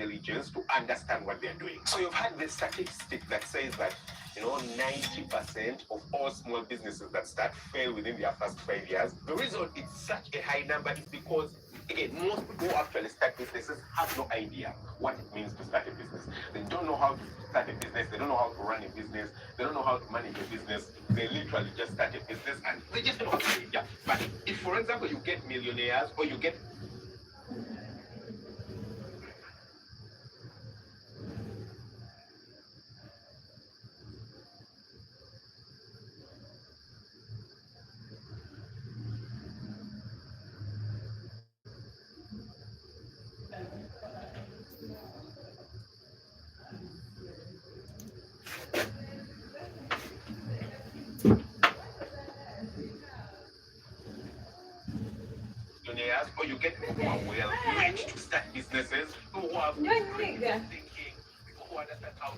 intelligence to understand what they're doing. So you've had this statistic that says that 90% of all small businesses that start fail within their first 5 years. The reason it's such a high number is because, again, most people who actually start businesses have no idea what it means to start a business. They don't know how to start a business. They don't know how to run a business. They don't know how to manage a business. They literally just start a business and they just don't know how to do it. Yeah. But if, for example, you get millionaires or you get millionaires or you get people who are well rich to start businesses, people who have critical thinking, people who understand how to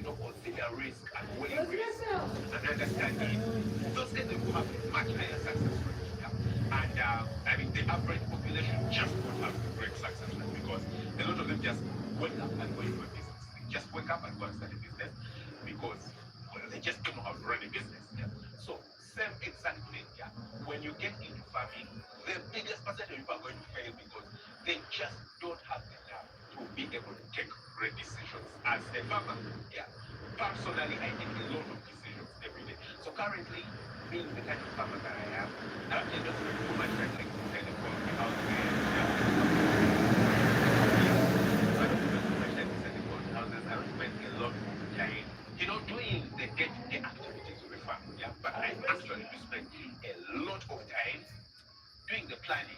consider risk and weigh risk and understand it. Those kinds of people have much higher success rate. Yeah? And I mean, the average population just don't have great success rate because a lot of them just wake up and go into a business. They just wake up and go and start a business because they just don't know how to run a business. Yeah? So, same exact thing. Yeah? When you get into farming, the biggest percentage of people are going to fail because they just don't have the nerve to be able to take great decisions as a farmer. Yeah. Personally, I take a lot of decisions every day. So currently, being the kind of farmer that I am, I actually don't spend too much time like telecom, out there. I don't spend too much time selling houses. I don't spend a lot of time, doing the day-to-day activities of a farm. Yeah. But I actually do spend a lot of time doing the planning,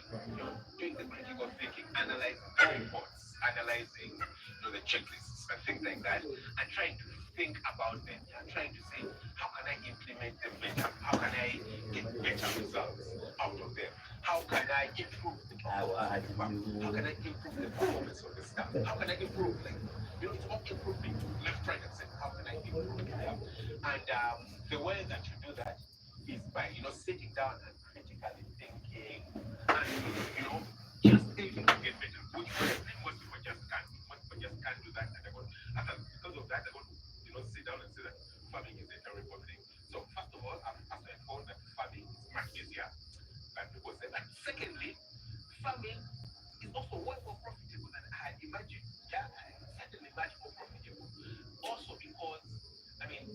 doing the critical thinking, analyzing the reports, analyzing the checklists and things like that, and trying to think about them, and trying to say, how can I implement them better? How can I get better results out of them? How can I improve the performance of the farm? How can I improve the performance of the staff? How can I improve, it's all improving left, right, and center. How can I improve? Yeah? And the way that you do that is by, sitting down and critically thinking and, just thinking to get better, which honestly most people just can't. Most people just can't do that. And because of that, they're going to, sit down and say that farming is a terrible thing. So first of all, I've actually found that farming is much easier than people say. And secondly, farming is also way more profitable than I had imagined. Yeah, certainly much more profitable. Also because, I mean,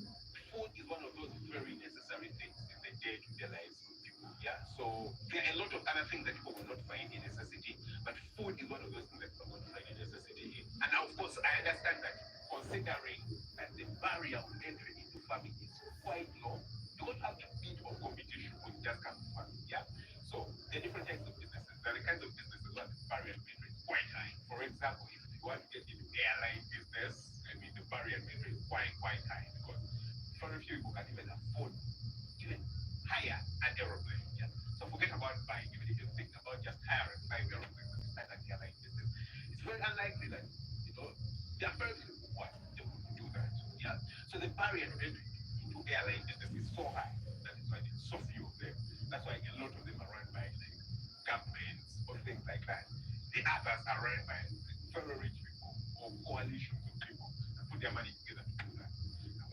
food is one of those very necessary things in the day-to-day lives of people. Yeah, so there are a lot of other things that people will not find a necessity, but food is one of those things that people will find a necessity in. And now, of course, I understand that considering that the barrier of entry into farming is quite low, you're going to have a bit of competition when you just come to farming. Yeah, so there are different types of businesses. There are the kinds of businesses where the barrier to entry is quite high. For example, if you want to get into airline business, I mean, the barrier to entry is quite high because very few people can even afford even hire an aeroplane. Yeah. So forget about buying. Even if you think about just hiring 5 aeroplanes and start an airline business, it's very unlikely that there are very few people who are able to do that. Yeah. So the barrier to entry into airline business is so high. That is why there's so few of them. That's why a lot of them are run by governments or things like that. The others are run by very rich people or coalitions of people that put their money together to do that.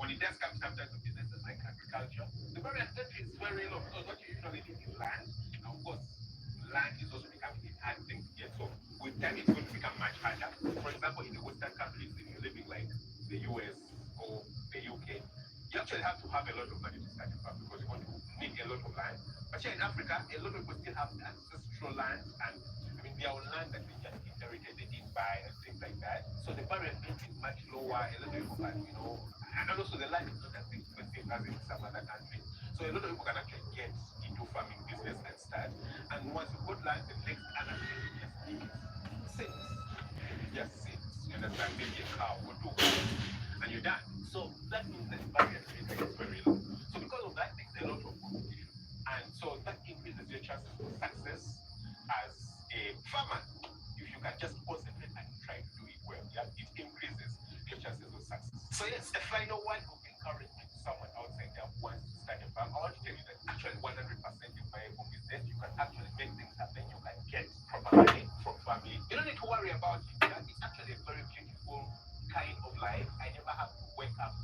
When it does come sometimes to businesses like agriculture, the barrier to entry is very low because what you usually need is land. And of course, land is also becoming a hard thing to get. So with time, it's going to become much harder. For example, in the Western countries, if you're living like the US or the UK, you actually have to have a lot of money to start a farm because you're going to need a lot of land. But here in Africa, a lot of people still have ancestral land, and I mean, they are on land that they just inherited, they didn't buy, and things like that. So the barrier to entry is much lower. A lot of people can, and also the land is not as expensive as in some other countries. So a lot of people can actually get into farming business and start. And once you've got land, the next other thing you just need is seeds. Just seeds. You understand? Maybe a cow or two cows, and you're done. So that means that the barrier to entry is very low. So because of that, there's a lot of competition. And so that increases your chances for success as a farmer. If you can just concentrate and try to do it well, yeah, it increases your chances of success. So yes, a final word of encouragement to someone outside there who wants to start a farm. I want to tell you that actually 100% a viable business. You can actually make things happen. You can get proper money from farming. You don't need to worry about it. Yeah? It's actually a very life, I never have to wake up